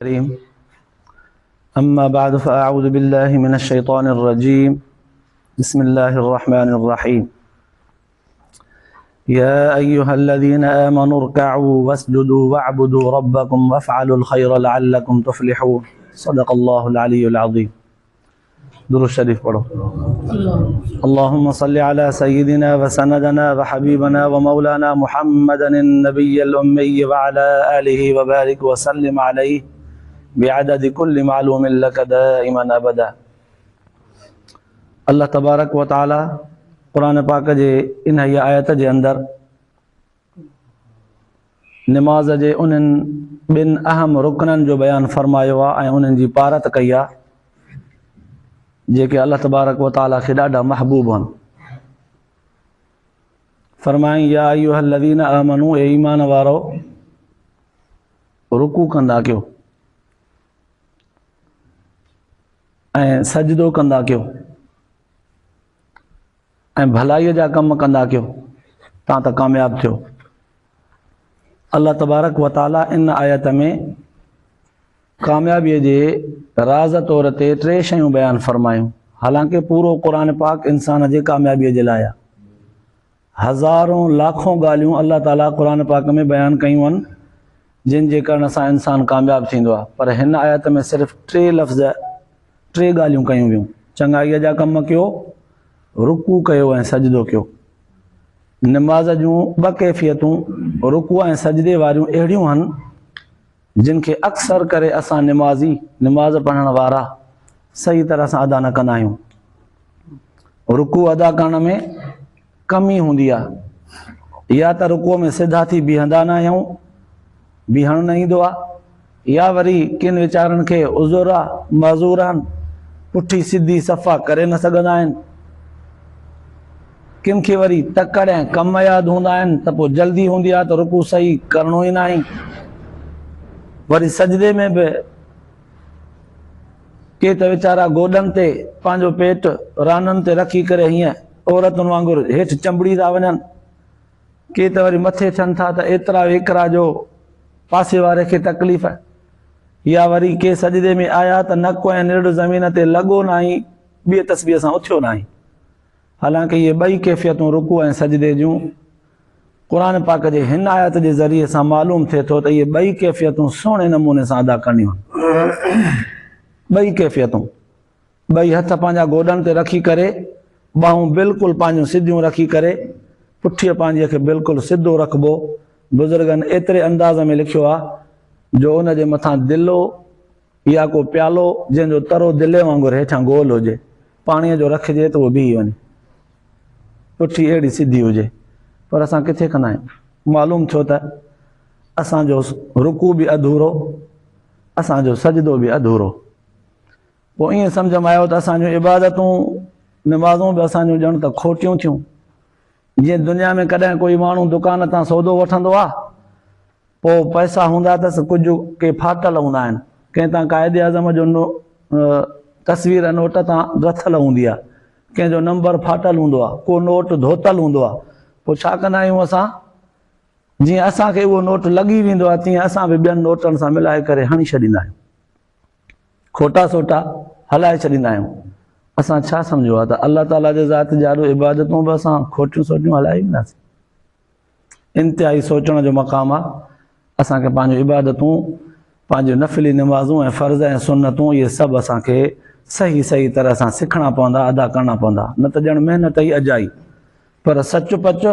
الكريم أما بعد فأعوذ بالله من الشيطان الرجيم بسم الله الرحمن الرحيم يا أيها الذين آمنوا اركعوا واسجدوا واعبدوا ربكم وافعلوا الخير لعلكم تفلحون صدق الله العلي العظيم درود شريف پڑھو اللهم صل على سيدنا وسندنا وحبيبنا ومولانا محمد النبي الأمي وعلى آله وبارك وسلم عليه بعدد كل معلوم لك دائما أبدا اللہ تبارک و تعالی قرآن پاک جے انہی آیت جے اندر نماز جے انہن بن اہم رکنن جو بیان فرمایو ہے انہن جی پارت کیا جے کہ اللہ تبارک و تعالی کے ڈاڈا محبوب ہن فرمائیں یا ایوہ الذین آمنوا اے ایمان وارو رکوع کندا کیو سجدو کندا کیو بھلائی جا کم کندا کیو تاں تا کامیاب تھیو اللہ تبارک و تعالی ان آیت میں کامیابی جے راز طور تے 3 شیوں بیان فرمایوں حالانکہ پورو قرآن پاک انسان جے کامیابی جے لایا ہزاروں لاکھوں گالیوں اللہ تعالیٰ قرآن پاک میں بیان کیوں ان جن جے کرن سا انسان کامیاب تھیندو پر ہن آیت میں صرف 3 لفظ 3 گالیوں کیوں ویوں چنگائی جا کم کیو رکوع کیو سجدو کیو نماز جوں 2 کیفیتوں رکوع سجدے واریوں اہڑیوں ہن جن کے اکثر کرے اساں نماز پڑھن وارا صحیح طرح سے ادا نہ کندا آहियूं رکوع ادا کرن میں کمی ہوندی ہے یا تا رکوع میں سدھا تھی بیہندا نہ آहियूं بیہن نہ ایندو ہے یا وری کن وچارن کے عذرا معذوران پٹھی سدھی صفا کرے نہ سگندا آहिनि کن کے وری تکڑ کم یاد ہوندا آहिनि ت پو جلدی ہوندی ہے تو رکوع صحیح کرنو ہی نہیں وری سجدے میں بھی کے ت وچارا گوڈن تے پانجو پیٹ رانن تے رکھی کرے ہیئں عورتن وانگر ہیٹھ چمبڑی تا ونن کے ت وری متھے تھن تھا تا ایترا ویکرا جو پاسے وارے کے تکلیف ہے یا وری کے سجدے میں آیا تا نکو نرڈ زمین تے لگو نہیں بے تسبیح سان اٹھیو نہیں حالانکہ یہ بئی کیفیتوں رکوع سجدے جوں قرآن پاک جے ہن آیت جے ذریعے سان معلوم تھے تو یہ بئی کیفیتوں سونے نمونے سان ادا کرنی ہوں بئی کیفیتوں بئی ہتھ پانجا گوڈن تے رکھی کرے باہوں بالکل پانجوں سدھیوں رکھی کرے پٹھی پانجی کے بالکل سدھو رکھبو بزرگن ایترے انداز میں لکھو آ جو ان جے متھاں دلو یا کو پیالو جن جو ترو دلے وانگر ہیٹھاں گول ہو جے پانی جو رکھ جے تو وہ بھی ونی پٹھی ایڑی سدھی ہو جے پر اساں کتھے کندا آहियूं معلوم چھو تا اساں جو رکوع بھی ادھورو اساں جو سجدو بھی ادھورو وہ یہ سمجھ میں آیو تا اساں جو عبادتوں نمازوں بھی اساں جو ॼण تا کھوٹیوں تھیوں جے دنیا میں کڏहिं کوئی مانو دکان تا سودو وٹھندو آ پو پیسہ ہوندا تس کچھ کے پھاٹل ہوندا آहिनि कंहिं तां क़ाइदे आज़म जो तस्वीर नोट तां रथल हूंदी आहे कंहिंजो नंबर फाटल हूंदो आहे को नोट धोतल हूंदो आहे पोइ छा कंदा आहियूं असां जीअं असांखे उहो नोट लॻी वेंदो आहे तीअं असां बि ॿियनि नोटनि सां मिलाए करे हणी छॾींदा आहियूं खोटा सोटा हलाए छॾींदा आहियूं असां छा सम्झो आहे त अल्लाह ताला जे ज़ात जाॾो इबादतूं बि असां खोटियूं सोटियूं हलाए वेंदासीं इंतिहाई सोचण जो मक़ाम आहे असांखे पंहिंजूं इबादतूं पंहिंजूं नफ़िली नमाज़ूं ऐं फ़र्ज़ ऐं सुन्नतूं इहे सभु असांखे सही तरह सां सिखणा पवंदा अदा करणा पवंदा न त ॼण महिनत ई अजाई पर सच पच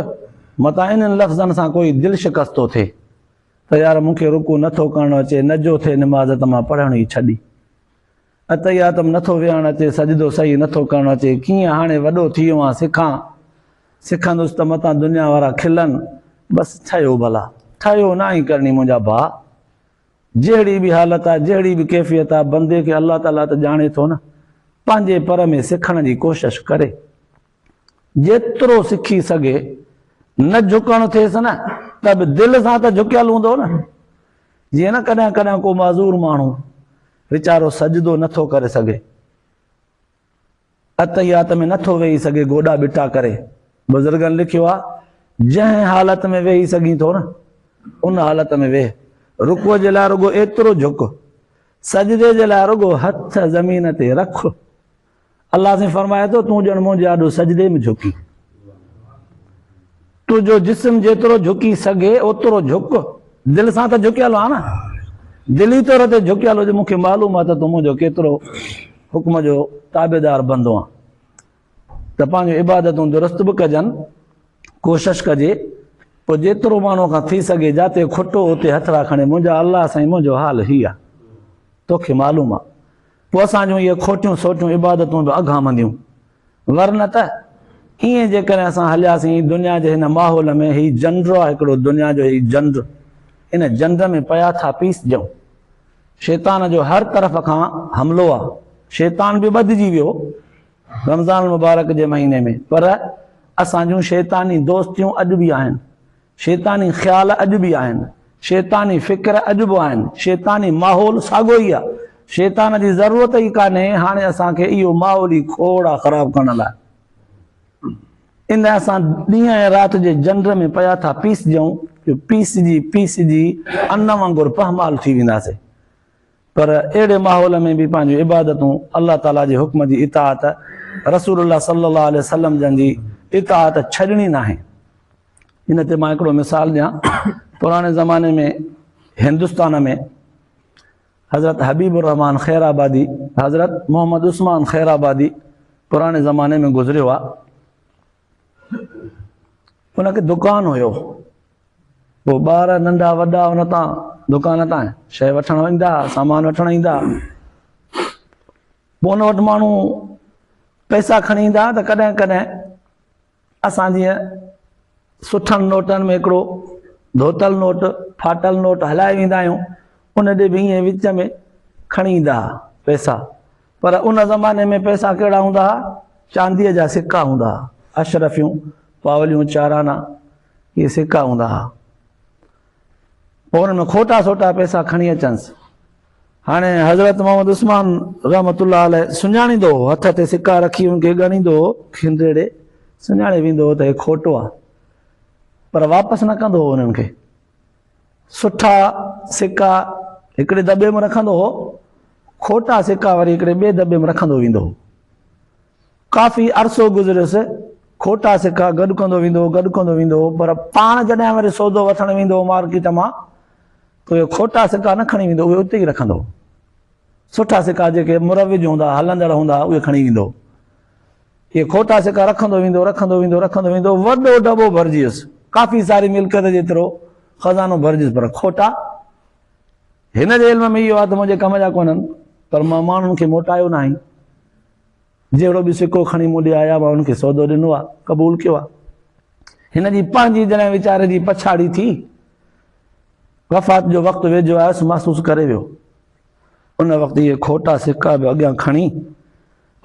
मतां इन्हनि लफ़्ज़नि सां कोई दिलि शिकस्त थो थिए त यार मूंखे रुकू नथो करणु अचे नजो थिए निमाज़ त मां पढ़ण ई छॾी अतयातम नथो विहणु अचे सजदो सही नथो करणु अचे कीअं हाणे वॾो थी वियो आहियां सिखंदुसि त मतां दुनिया वारा खिलनि बसि ठहियो भला ठहियो न ई करणी मुंहिंजा भाउ जहिड़ी बि हालत आहे जहिड़ी बि कैफ़ियत आहे बंदे खे अल्लाह ताला त ॼाणे थो न पंहिंजे पर में सिखण जी कोशिशि करे जेतिरो सिखी सघे न झुकणु थिएसि न त बि दिलि सां त झुकियल हूंदो न जीअं न कॾहिं को माज़ूर माण्हू वीचारो सजदो नथो करे सघे अतहियात में नथो वेही सघे गोॾा बिटा करे बुज़ुर्गनि लिखियो आहे जंहिं हालत में वेही सघीं थो न उन हालत में वेह रुकुअ जे लाइ रुगो एतिरो झुक सजदे जे लाइ रुगो हथ ज़मीन ते रख। अल्लाह से फरमाए तो तूं ॼण मुंहिंजे आॾो सजदे में झुकी, तुंहिंजो जिस्म जेतिरो झुकी सघे ओतिरो झुक। दिलि सां त झुकियल आहे न, दिली तौर ते झुकियल हुजे। मूंखे मालूम आहे त तूं मुंहिंजो केतिरो हुक्म जो ताबेदार बंदो आहे। त पंहिंजो इबादतूं दुरुस्त बि कजनि, कोशिशि कजे। पोइ जेतिरो माण्हू खां थी सघे जिते खुटो उते हथड़ा खणे, मुंहिंजा अलाह साईं मुंहिंजो हाल हीअ आहे, तोखे मालूम आहे। पोइ असां जूं इहे खोटियूं सोटियूं इबादतूं बि अघामंदियूं। वरन त ईअं जेकॾहिं असां हलियासीं दुनिया जे हिन माहौल में, हीउ जंड आहे हिकिड़ो, दुनिया जो हीउ जंड, इन जंड में पिया था पीसजूं। शैतान जो हर तरफ़ खां हमिलो आहे। शैतान बि ॿधिजी वियो रमज़ान मुबारक जे महीने में, पर असां जूं शैतानी दोस्तियूं अॼु बि आहिनि, शैतानी ख़्याल अॼु बि आहिनि, शैतानी फ़िक्र अॼु बि आहिनि, शैतानी माहौल साॻियो ई आहे। शैतान जी ज़रूरत ई कान्हे हाणे असांखे इहो माहौल ई खोड़ आहे ख़राबु करण लाइ। इन असां ॾींहं ऐं राति जे जंड में पिया था पीसजूं, पीसजी पीसजी अन वांगुरु पहमाल थी वेंदासीं। पर अहिड़े माहौल में बि पंहिंजूं इबादतूं, अल्लाह ताला जे हुक्म जी इताअत, रसूलुल्लाह सल्लल्लाहु अलैहि वसल्लम जन जी इताअत छॾणी नाहे। इन ते मां हिकिड़ो मिसाल ॾियां। पुराणे ज़माने में हिंदुस्तान में हज़रत हबीबुर रहमान खैराबादी, हज़रत मोहम्मद उस्मान खैराबादी पुराणे ज़माने में गुज़रियो आहे। उनखे दुकानु हुयो, पोइ ॿार नंढा वॾा उन तां दुकान तां शइ वठणु ईंदा, सामान वठणु ईंदा। पोइ उन वटि माण्हू पैसा खणी ईंदा त कॾहिं कॾहिं असां जीअं सुठनि नोटनि में हिकिड़ो धोतल नोट, फाटल नोट हलाए वेंदा आहियूं, उन ॾे बि ईअं विच में खणी ईंदा पैसा। पर उन ज़माने में पैसा कहिड़ा हूंदा हुआ? चांदीअ जा सिक्का हूंदा हुआ, अशरफियूं, पावलियूं, चाराना, इहे सिक्का हूंदा हुआ। पोइ हुन में खोटा सोटा पैसा खणी अचनिसि। हाणे हज़रत मोहम्मद उस्मान रहमतुल्लाह अलैह सुञाणींदो हो, हथ ते सिक्का रखी उनखे ॻणींदो हो, खिंदेड़े सुञाणे वेंदो हो त हे खोटो आहे, पर वापसि न कंदो हो उन्हनि खे। सुठा सिक्का हिकिड़े दॿे में रखंदो हो, खोटा सिक्का वरी हिकिड़े ॿिए दॿे में रखंदो वेंदो हो। काफ़ी अरसो गुज़रियुसि, खोटा सिक्का गॾु कंदो वेंदो, गॾु कंदो वेंदो, पर पाण जॾहिं वरी सौदो वठणु वेंदो मार्केट मां, त उहे खोटा सिक्का न खणी वेंदो, उहे उते ई रखंदो। सुठा सिक्का जेके मुरविज हूंदा, हलंदड़ हूंदा, उहे खणी वेंदो। इहे खोटा सिक्का रखंदो वेंदो, रखंदो वेंदो, रखंदो वेंदो, वॾो दॿो भरिजी वियुसि, काफ़ी सारी मिल्कियत जेतिरो खज़ानो भरिजियुसि, पर खोटा। हिन जे इल्म में इहो आहे त मुंहिंजे कम जा कोन्हनि, पर मां माण्हुनि खे मोटायो न आहीं। जहिड़ो बि सिक्को खणी मूं ॾे आया, मां उनखे सौदो ॾिनो आहे, क़बूल कयो आहे। हिन जी पंहिंजी जॾहिं वीचारे जी पछाड़ी थी, वफ़ात जो वक़्तु वेझो आयुसि, महसूसु करे वियो। उन वक़्तु इहे खोटा सिक्का बि अॻियां खणी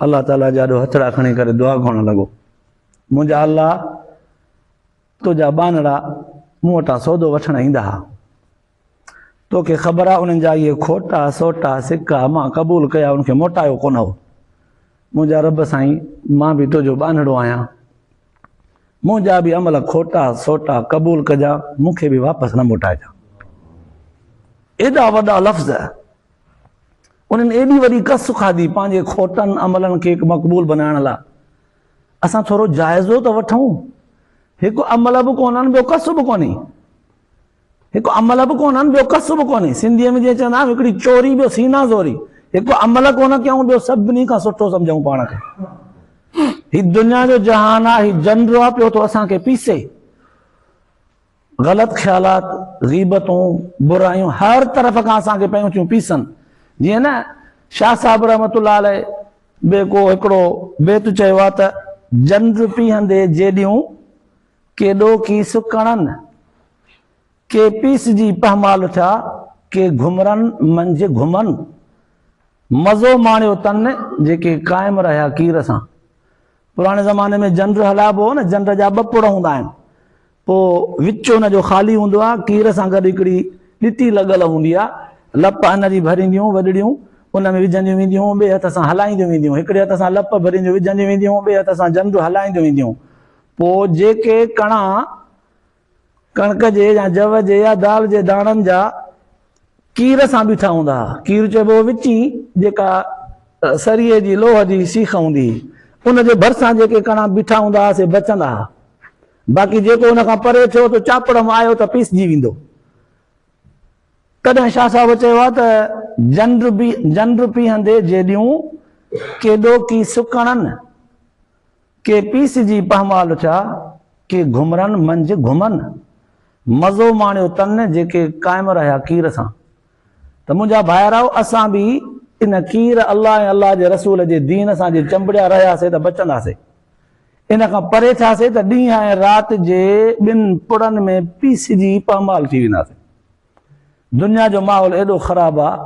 अल्लाह ताला जा ॾो हथड़ा खणी करे दुआ करणु लॻो, मुंहिंजा अल्लाह तुंहिंजा बानड़ा मूं वटां सौदो वठणु ईंदा हुआ, तोखे ख़बर आहे उन्हनि जा इहे खोटा सोटा सिक्का मां क़बूल कया, उनखे मोटायो कोन हो। मुंहिंजा रब साईं, मां बि तुंहिंजो बानड़ो आहियां, मुंहिंजा बि अमल खोटा सोटा क़बूल कजां, मूंखे बि वापसि न मोटाइजां। एॾा वॾा लफ़्ज़, उन्हनि एॾी वॾी कस खाधी पंहिंजे खोटनि अमलनि खे मक़बूल बनाइण लाइ। असां थोरो जाइज़ो त वठूं। हिकु अमल बि कोन्हनि, ॿियो कस बि कोन्हे। हिकु अमल बि कोन्हनि, ॿियो कस बि कोन्हे। सिंधीअ में जीअं चवंदा आहियूं, हिकिड़ी चोरी ॿियो सीना ज़ोरी। हिकु अमल कोन कयूं, ॿियो सभिनी खां सुठो सम्झूं पाण खे। हीउ दुनिया जो जहान आहे, हीउ जंड आहे, पियो थो असांखे पीसे। ग़लति ख़्यालात, ग़ीबतूं, बुरायूं हर तरफ़ खां असांखे पियूं थियूं पीसनि। जीअं न शाह साहिब रहमतुल्लाह अलैह ॿिए को हिकिड़ो बेत चयो आहे त जंड पीहंदे जेॾियूं केॾो की सुकणनि, के पीसजी पहमाल थिया, के घुमरनि मंझि घुमनि, मज़ो माणियो तन जेके क़ाइमु रहिया कीर सां। पुराणे ज़माने में जंड हलाइबो हो न, जंड जा ॿ पुड़ हूंदा आहिनि, पोइ विच हुन जो ख़ाली हूंदो आहे, कीर सां गॾु हिकिड़ी ॾिटी लॻल हूंदी आहे, लप हिन जी भरींदियूं वॾड़ियूं उन में विझंदियूं वेंदियूं, ॿिए हथ सां हलाईंदियूं वेंदियूं, हिकिड़े हथ सां लप भरींदियूं विझंदियूं वेंदियूं, ॿिए हथ सां जंड हलाईंदियूं वेंदियूं। पोइ जेके कणा कणिक जे या जव जे या दाल जे दाणनि जा कीर सां बीठा हूंदा हुआ। कीर चइबो विची जेका सरीअ जी लोह जी सीख हूंदी उन जे भरिसां जेके कणा बीठा हूंदा हुआसीं बचंदा हुआ। बाक़ी जेको उन खां परे थियो त चापड़ में आयो त पीसजी वेंदो। तॾहिं शाह साहिब चयो आहे त जंड पीहंदे जेॾियूं केॾो की सुकणनि के पीसजी पहमाल छा के घुमरनि मंझि घुमनि मज़ो माणियो तन जेके क़ाइमु रहिया कीर सां। त मुंहिंजा भाइराओ असां बि इन कीर अल्लाह ऐं अल्लाह जे रसूल जे दीन सां जे चंबड़िया रहियासीं त बचंदासीं। इन खां परे थियासीं त ॾींहं ऐं राति जे ॿिनि पुड़नि में पीसजी पहमाल थी वेंदासीं। दुनिया जो माहौल एॾो ख़राबु आहे,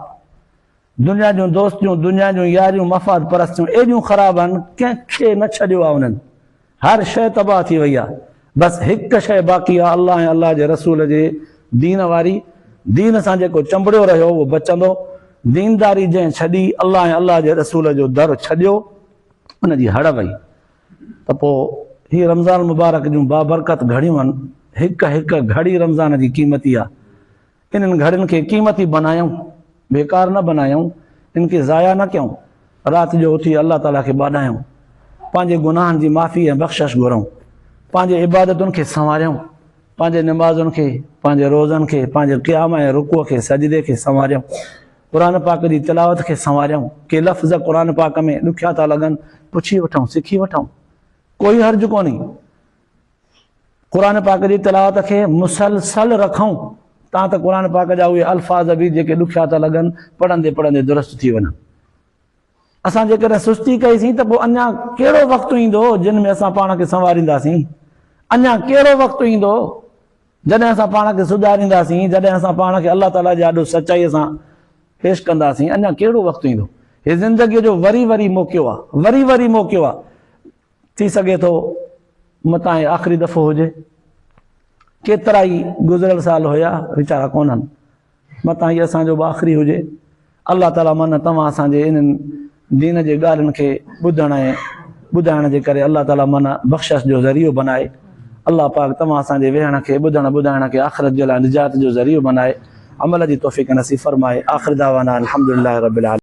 दुनिया जूं दोस्तियूं, दुनिया जूं यारियूं, मफ़ाद परस्तियूं एॾियूं ख़राबु आहिनि, कंहिंखे न छॾियो आहे उन्हनि। हर शइ तबाह थी वई आहे। बसि हिकु शइ बाक़ी आहे, अल्लाह ऐं अल्लाह जे रसूल जे दीन वारी। दीन सां जेको चंबड़ियो रहियो उहो बचंदो। दीनदारी जंहिं छॾी, अल्लाह ऐं अल्लाह जे रसूल जो दर छॾियो, उनजी हड़ वई। त पोइ हीअ रमज़ान मुबारक जूं बाबरकत घड़ियूं आहिनि। हिकु हिकु घड़ी रमज़ान जी क़ीमती आहे। इन्हनि घड़ियुनि खे क़ीमती बनायूं, बेकार न बनायूं, इनखे ज़ाया न कयूं। राति जो उथी अल्लाह ताला खे ॿाॾायूं, पंहिंजे गुनाहनि जी माफ़ी ऐं बख़्शिश घुरूं, पंहिंजे इबादतुनि खे संवारियूं, पंहिंजे निमाज़ुनि खे, पंहिंजे रोज़नि खे, पंहिंजे क़याम ऐं रुकूअ खे, सजदे खे संवारियूं, क़ुर पाक जी तिलावत खे संवारियूं। के लफ़्ज़ क़ुर पाक में ॾुखिया था लॻनि, पुछी वठूं, सिखी वठूं, कोई हर्ज कोन्हे। क़ुर पाक जी तिलावत खे मुसलसल रखूं, तां त क़ुर पाक जा उहे अल्फाज़ बि जेके ॾुखिया था लॻनि पढ़ंदे पढ़ंदे दुरुस्त थी वञनि। असां जेकॾहिं सुस्ती कईसीं त पोइ अञा कहिड़ो वक़्तु ईंदो जिन में असां पाण खे संवारींदासीं। अञा कहिड़ो वक़्तु ईंदो जॾहिं असां पाण खे सुधारींदासीं, जॾहिं असां पाण खे अल्लाह ताला जे ॾाढो सचाईअ सां पेश कंदासीं। अञा कहिड़ो वक़्तु ईंदो। हीअ ज़िंदगीअ जो वरी वरी मौक़ो आहे, वरी वरी मौक़ो आहे। थी सघे थो मतां आख़िरी दफ़ो हुजे। केतिरा ई गुज़िरियल साल हुया वीचारा कोन्हनि, मतां हीअ असांजो आख़िरी हुजे। अल्लाह ताला मन तव्हां असांजे इन्हनि दीन जे ॻाल्हियुनि खे ॿुधण ऐं ॿुधाइण जे करे अल्लाह ताला मन बख़्शिश जो ज़रियो बनाए। अल्लाह पाक तव्हां असांजे वेहण खे, ॿुधण ॿुधाइण खे आख़िरत जे लाइ निजात जो ज़रियो बनाए, अमल जी तौफ़ीक़ नसीब फरमाए। आख़िर दावाना अल्हम्दुलिल्लाहि रब्बिल आलमीन।